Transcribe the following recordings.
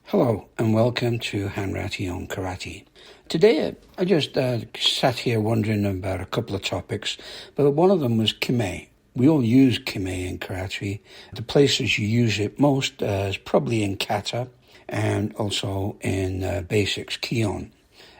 Hello and welcome to Hanratty on Karate. Today I just sat here wondering about a couple of topics, but one of them was Kime. We all use Kime in karate. The places you use it most is probably in kata and also in basics, Kion.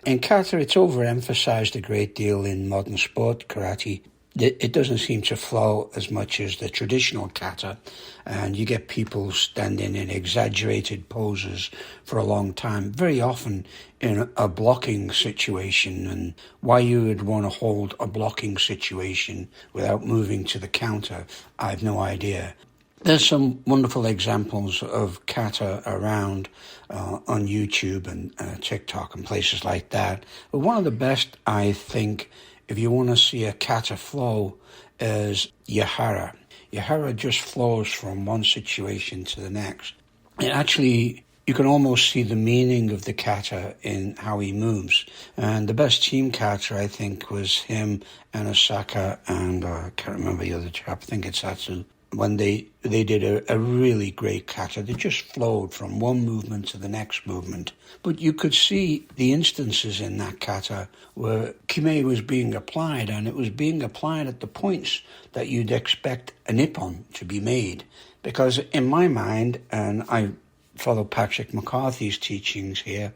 In kata, it's overemphasized a great deal in modern sport karate. It doesn't seem to flow as much as the traditional kata, and you get people standing in exaggerated poses for a long time, very often in a blocking situation. And why you would want to hold a blocking situation without moving to the counter, I have no idea. There's some wonderful examples of kata around on YouTube and TikTok and places like that. But one of the best, I think, if you want to see a kata flow, is Yahara. Yahara just flows from one situation to the next. And actually, you can almost see the meaning of the kata in how he moves. And the best team kata, I think, was him and Osaka and I can't remember the other chap, I think it's Atsu. When they did a really great kata, they just flowed from one movement to the next movement. But you could see the instances in that kata where Kime was being applied, and it was being applied at the points that you'd expect an ippon to be made. Because in my mind, and I follow Patrick McCarthy's teachings here,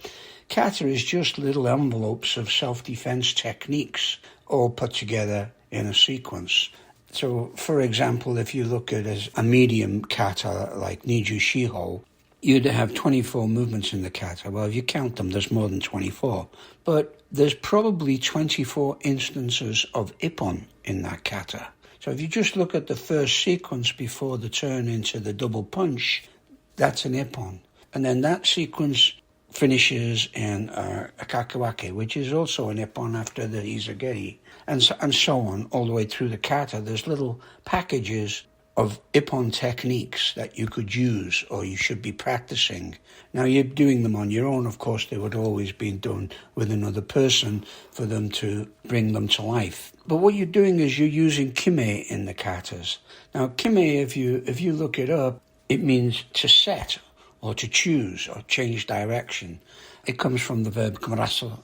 kata is just little envelopes of self-defense techniques all put together in a sequence. So, for example, if you look at as a medium kata like Niju Shiho, you'd have 24 movements in the kata. Well, if you count them, there's more than 24. But there's probably 24 instances of ippon in that kata. So if you just look at the first sequence before the turn into the double punch, that's an ippon. And then that sequence finishes in a kakiwake, which is also an ippon after the izagiri, and so on, all the way through the kata. There's little packages of ippon techniques that you could use or you should be practicing. Now, you're doing them on your own. Of course, they would always be done with another person for them to bring them to life. But what you're doing is you're using Kime in the katas. Now, Kime, if you look it up, it means to set or to choose or change direction. It comes from the verb kumarasu,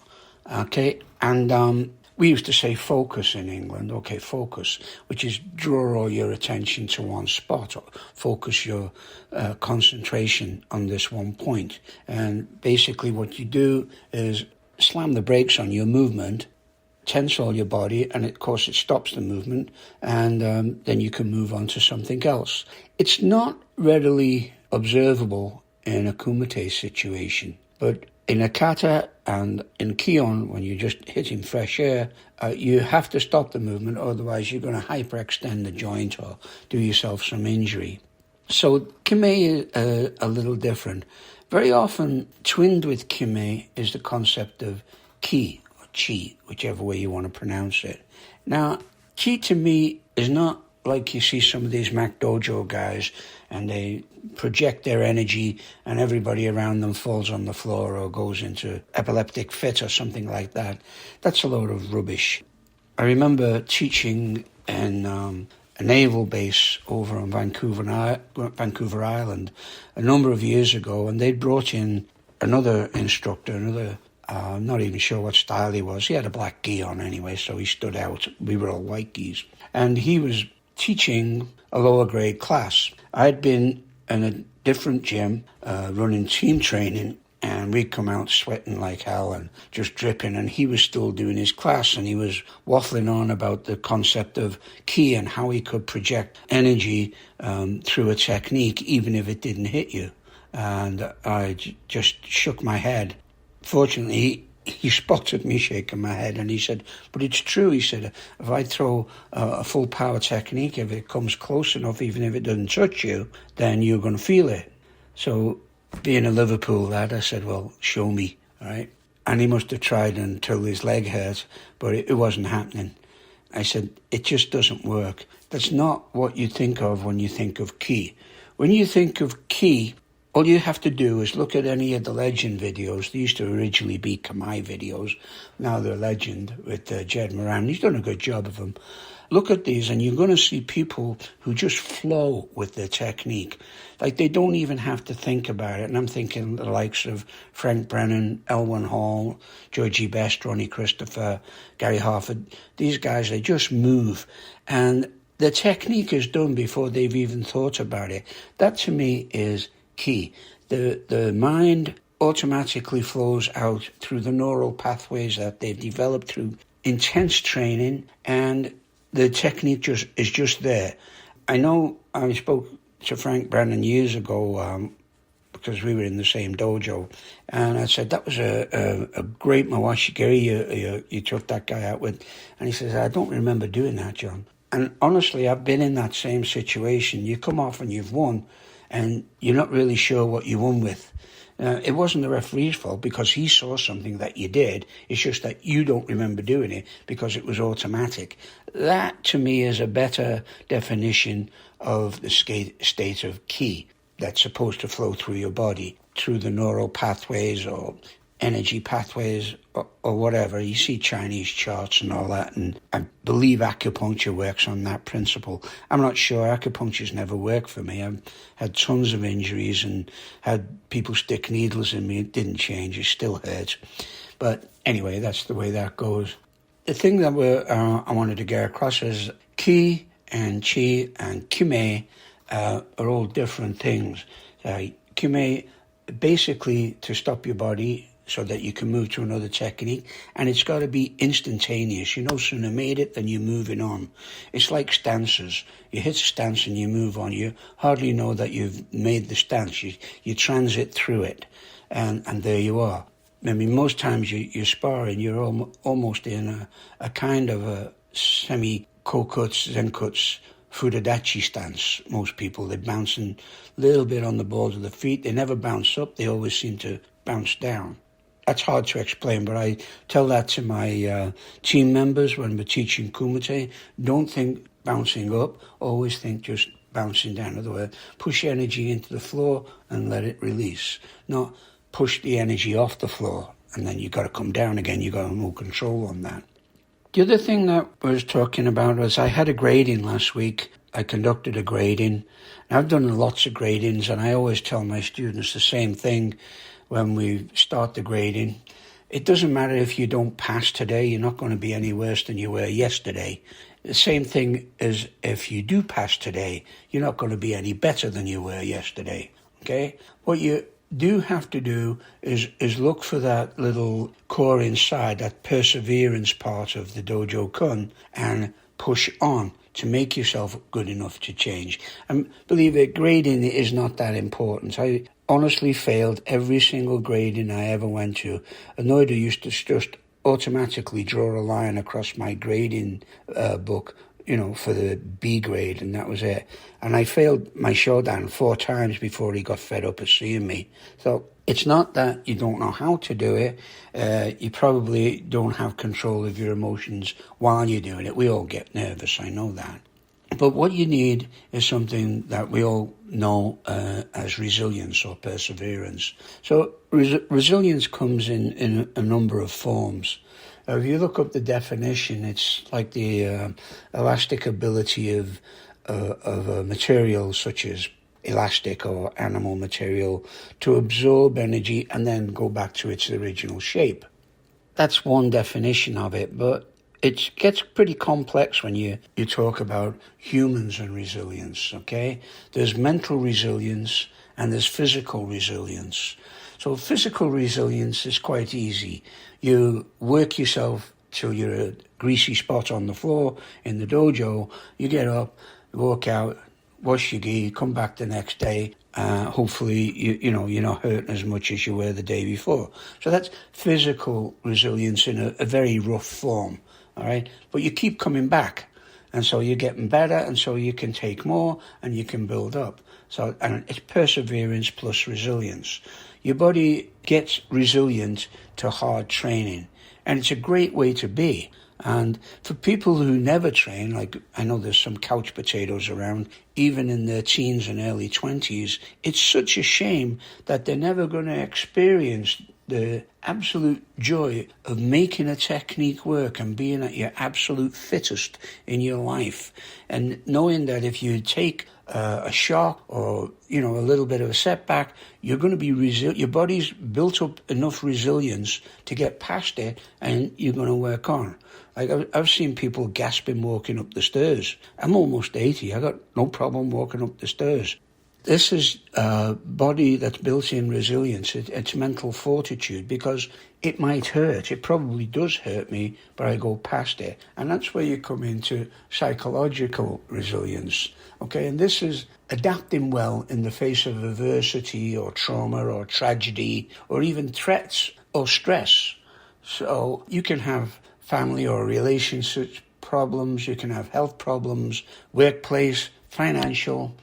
okay? And we used to say focus in England, okay, focus, which is draw all your attention to one spot, or focus your concentration on this one point. And basically what you do is slam the brakes on your movement, tense all your body, and of course it stops the movement, and then you can move on to something else. It's not readily observable in a kumite situation, but in a kata and in kion, when you're just hitting fresh air, you have to stop the movement, otherwise you're going to hyperextend the joint or do yourself some injury. So Kime is a little different. Very often twinned with Kime is the concept of ki or chi, whichever way you want to pronounce it. Now, chi to me is not like you see some of these Mac Dojo guys and they project their energy and everybody around them falls on the floor or goes into epileptic fit or something like that. That's a load of rubbish. I remember teaching in a naval base over on Vancouver Island a number of years ago, and they'd brought in another instructor, I'm not even sure what style he was. He had a black gi on anyway, so he stood out. We were all white gis. And he was teaching a lower grade class. I'd been in a different gym running team training, and we'd come out sweating like hell and just dripping, and he was still doing his class, and he was waffling on about the concept of ki and how he could project energy through a technique even if it didn't hit you. And I just shook my head. Fortunately, he spotted me shaking my head, and he said, but it's true. He said, if I throw a full power technique, if it comes close enough, even if it doesn't touch you, then you're going to feel it. So being a Liverpool lad, I said, well, show me, all right? And he must have tried until his leg hurt, but it wasn't happening. I said, it just doesn't work. That's not what you think of when you think of ki. When you think of ki, All you have to do is look at any of the Legend videos. They used to originally be Kime videos. Now they're Legend with Jed Moran. He's done a good job of them. Look at these and you're going to see people who just flow with their technique. Like they don't even have to think about it. And I'm thinking the likes of Frank Brennan, Elwyn Hall, Georgie Best, Ronnie Christopher, Gary Harford. These guys, they just move. And the technique is done before they've even thought about it. That to me is key. The mind automatically flows out through the neural pathways that they've developed through intense training, and the technique is just there. I know I spoke to Frank Brennan years ago because we were in the same dojo, and I said, that was a great Mawashigiri you took that guy out with. And he says, I don't remember doing that, John. And honestly, I've been in that same situation. You come off and you've won, and you're not really sure what you won with. It wasn't the referee's fault because he saw something that you did. It's just that you don't remember doing it because it was automatic. That, to me, is a better definition of the state of ki that's supposed to flow through your body, through the neural pathways or energy pathways or whatever. You see Chinese charts and all that, and I believe acupuncture works on that principle. I'm not sure. Acupuncture's never worked for me. I've had tons of injuries and had people stick needles in me. It didn't change. It still hurts. But anyway, that's the way that goes. The thing that I wanted to get across is ki and chi and kime are all different things. Kime, basically to stop your body so that you can move to another technique, and it's got to be instantaneous. You no sooner made it than you're moving on. It's like stances. You hit a stance and you move on. You hardly know that you've made the stance. You transit through it, and there you are. I mean, most times you're sparring, you're almost in a kind of a semi-kokuts, zenkuts, Fudadachi stance. Most people, they're bouncing a little bit on the balls of the feet. They never bounce up. They always seem to bounce down. That's hard to explain, but I tell that to my team members when we're teaching kumite. Don't think bouncing up, always think just bouncing down. In other words, push energy into the floor and let it release. Not push the energy off the floor and then you got to come down again. You got to have more control on that. The other thing that I was talking about was I had a grading last week. I conducted a grading. I've done lots of gradings, and I always tell my students the same thing when we start the grading. It doesn't matter if you don't pass today. You're not going to be any worse than you were yesterday. The same thing as if you do pass today, you're not going to be any better than you were yesterday. Okay? What you do have to do is look for that little core inside, that perseverance part of the Dojo Kun, and push on to make yourself good enough to change. And believe it, grading is not that important. I honestly failed every single grading I ever went to. Anoida used to just automatically draw a line across my grading book, for the B grade, and that was it. And I failed my Shodan 4 times before he got fed up of seeing me. So it's not that you don't know how to do it. You probably don't have control of your emotions while you're doing it. We all get nervous, I know that. But what you need is something that we all know as resilience or perseverance. So resilience comes in a number of forms. If you look up the definition, it's like the elastic ability of a material such as elastic or animal material to absorb energy and then go back to its original shape. That's one definition of it, but it gets pretty complex when you talk about humans and resilience, okay? There's mental resilience and there's physical resilience. So physical resilience is quite easy. You work yourself till you're a greasy spot on the floor in the dojo. You get up, walk out, wash your gi, come back the next day. Hopefully, you're not hurting as much as you were the day before. So that's physical resilience in a very rough form, all right? But you keep coming back. And so you're getting better, and so you can take more, and you can build up. So, and it's perseverance plus resilience. Your body gets resilient to hard training, and it's a great way to be. And for people who never train, like I know there's some couch potatoes around, even in their teens and early 20s, it's such a shame that they're never going to experience the absolute joy of making a technique work and being at your absolute fittest in your life. And knowing that if you take a shock or, a little bit of a setback, you're going to be resilient. Your body's built up enough resilience to get past it, and you're going to work on. Like I've seen people gasping walking up the stairs. I'm almost 80. I got no problem walking up the stairs. This is a body that's built in resilience. It's mental fortitude, because it might hurt. It probably does hurt me, but I go past it. And that's where you come into psychological resilience. Okay, and this is adapting well in the face of adversity or trauma or tragedy or even threats or stress. So you can have family or relationship problems, you can have health problems, workplace, financial.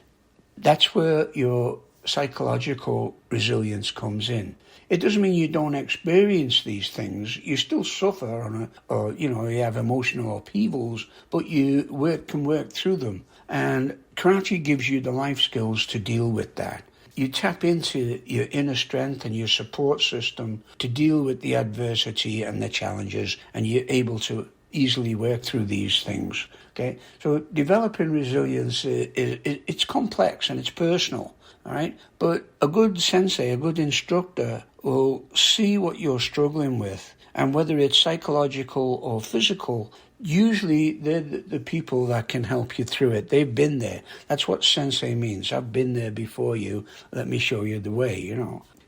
That's where your psychological resilience comes in. It doesn't mean you don't experience these things. You still suffer or you have emotional upheavals, but you can work through them. And karate gives you the life skills to deal with that. You tap into your inner strength and your support system to deal with the adversity and the challenges, and you're able to easily work through these things. Okay, so developing resilience it's complex and it's personal. All right, but a good sensei, a good instructor will see what you're struggling with, and whether it's psychological or physical, usually they're the people that can help you through it. They've been there. That's what sensei means. I've been there before you. Let me show you the way,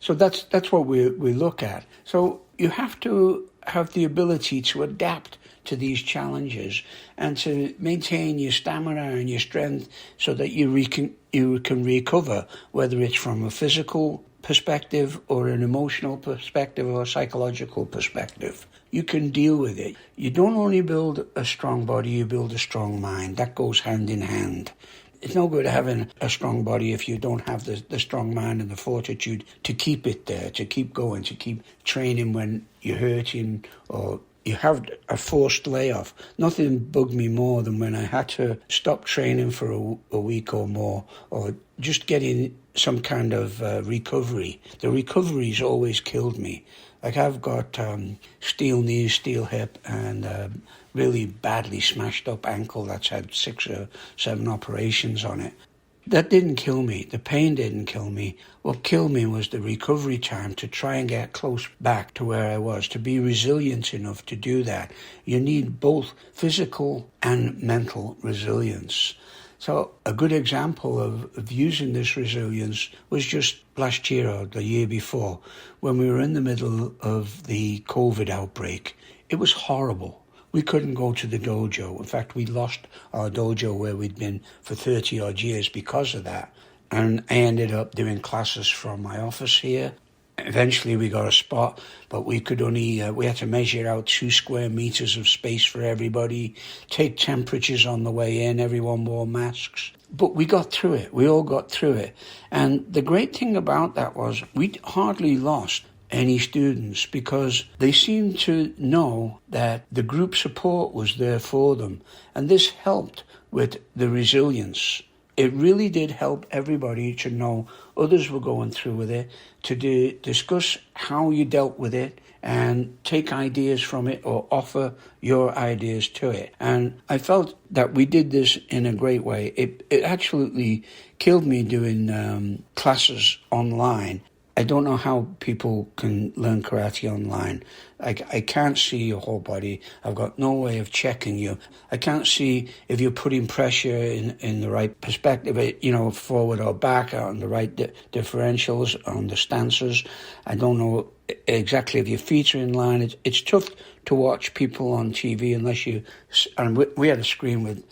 So that's what we look at. So you have to have the ability to adapt to these challenges and to maintain your stamina and your strength so that you can recover, whether it's from a physical perspective or an emotional perspective or a psychological perspective. You can deal with it. You don't only build a strong body, you build a strong mind. That goes hand in hand. It's no good having a strong body if you don't have the strong mind and the fortitude to keep it there, to keep going, to keep training when you're hurting or you have a forced layoff. Nothing bugged me more than when I had to stop training for a week or more, or just getting some kind of recovery. The recovery's always killed me. Like I've got steel knee, steel hip, and really badly smashed up ankle that's had 6 or 7 operations on it. That didn't kill me. The pain didn't kill me. What killed me was the recovery time to try and get close back to where I was, to be resilient enough to do that. You need both physical and mental resilience. So a good example of using this resilience was just last year or the year before, when we were in the middle of the COVID outbreak. It was horrible. We couldn't go to the dojo. In fact, we lost our dojo where we'd been for 30 odd years because of that. And I ended up doing classes from my office here. Eventually we got a spot, but we could only, we had to measure out 2 square meters of space for everybody, take temperatures on the way in, everyone wore masks. But we got through it. We all got through it. And the great thing about that was we hardly lost any students because they seemed to know that the group support was there for them. And this helped with the resilience. It really did help everybody to know others were going through with it, to discuss how you dealt with it and take ideas from it or offer your ideas to it. And I felt that we did this in a great way. It absolutely killed me doing classes online. I don't know how people can learn karate online. I can't see your whole body. I've got no way of checking you. I can't see if you're putting pressure in the right perspective, forward or back, on the right differentials, on the stances. I don't know exactly if your feet are in line. It's tough to watch people on TV unless you, and we had a screen with,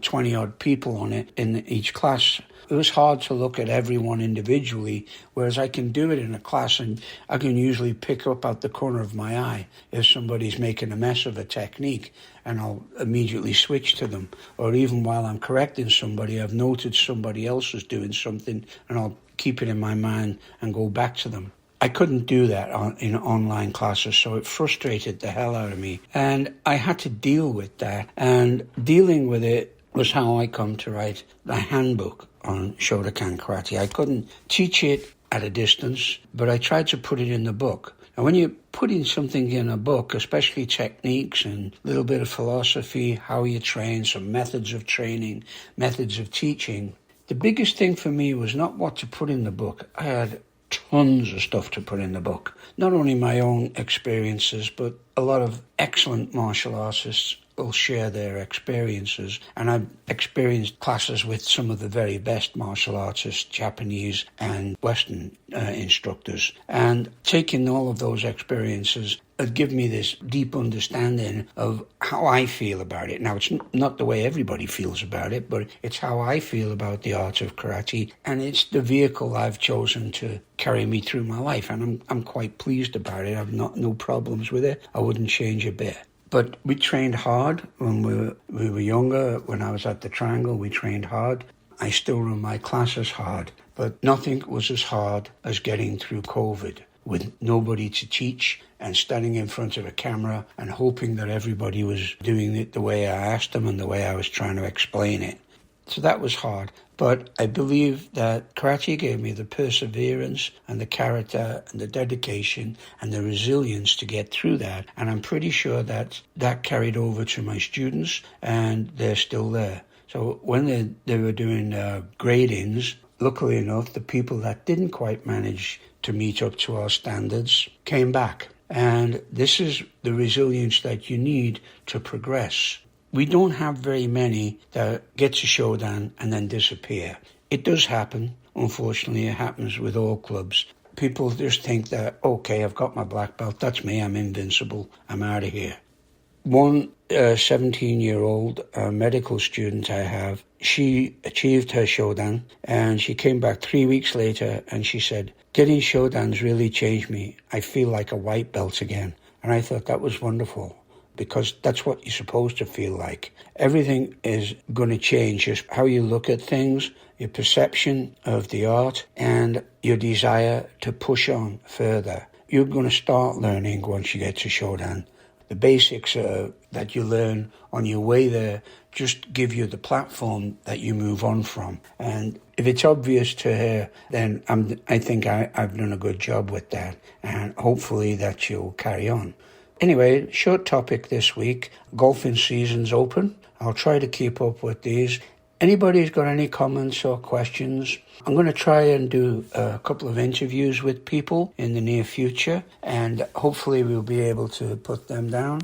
20 odd people on it in each class. It was hard to look at everyone individually, whereas I can do it in a class and I can usually pick up out the corner of my eye if somebody's making a mess of a technique, and I'll immediately switch to them. Or even while I'm correcting somebody, I've noted somebody else is doing something and I'll keep it in my mind and go back to them. I couldn't do that in online classes, so it frustrated the hell out of me. And I had to deal with that. And dealing with it was how I come to write the handbook on Shotokan Karate. I couldn't teach it at a distance, but I tried to put it in the book. And when you're putting something in a book, especially techniques and a little bit of philosophy, how you train, some methods of training, methods of teaching, the biggest thing for me was not what to put in the book. I had tons of stuff to put in the book. Not only my own experiences, but a lot of excellent martial artists will share their experiences. And I've experienced classes with some of the very best martial artists, Japanese and Western instructors. And taking all of those experiences have given me this deep understanding of how I feel about it. Now, it's not the way everybody feels about it, but it's how I feel about the art of karate. And it's the vehicle I've chosen to carry me through my life. And I'm quite pleased about it. I've no problems with it. I wouldn't change a bit. But we trained hard when we were younger. When I was at the Triangle, we trained hard. I still run my classes hard. But nothing was as hard as getting through COVID with nobody to teach and standing in front of a camera and hoping that everybody was doing it the way I asked them and the way I was trying to explain it. So that was hard. But I believe that karate gave me the perseverance and the character and the dedication and the resilience to get through that. And I'm pretty sure that carried over to my students, and they're still there. So when they were doing gradings, luckily enough, the people that didn't quite manage to meet up to our standards came back. And this is the resilience that you need to progress. We don't have very many that get to Shodan and then disappear. It does happen. Unfortunately, it happens with all clubs. People just think that, okay, I've got my black belt, that's me, I'm invincible, I'm out of here. One 17-year-old medical student I have, she achieved her Shodan, and she came back 3 weeks later and she said, getting Shodans really changed me. I feel like a white belt again. And I thought that was wonderful, because that's what you're supposed to feel like. Everything is going to change, just how you look at things, your perception of the art, and your desire to push on further. You're going to start learning once you get to Shodan. The basics that you learn on your way there just give you the platform that you move on from. And if it's obvious to her, then I think I've done a good job with that, and hopefully that you'll carry on. Anyway, short topic this week. Golfing season's open. I'll try to keep up with these. Anybody's got any comments or questions? I'm going to try and do a couple of interviews with people in the near future, and hopefully we'll be able to put them down.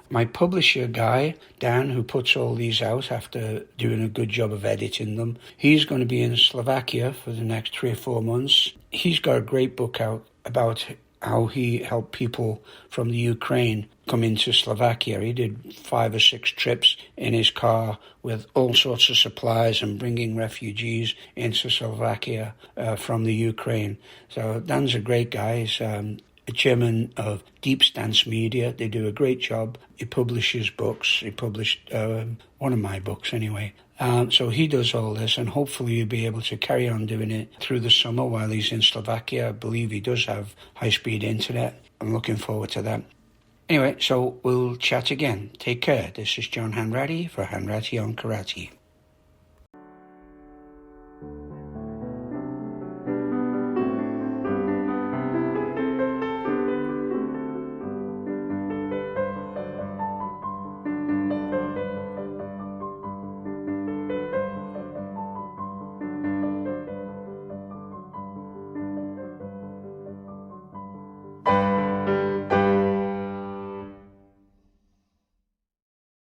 My publisher guy, Dan, who puts all these out after doing a good job of editing them, he's going to be in Slovakia for the next 3 or 4 months. He's got a great book out about how he helped people from the Ukraine come into Slovakia. He did 5 or 6 trips in his car with all sorts of supplies and bringing refugees into Slovakia from the Ukraine. So Dan's a great guy. He's a chairman of Deep Stance Media. They do a great job. He publishes books. He published one of my books anyway. So he does all this, and hopefully he'll be able to carry on doing it through the summer while he's in Slovakia. I believe he does have high-speed internet. I'm looking forward to that. Anyway, so we'll chat again. Take care. This is John Hanratty for Hanratty on Karate.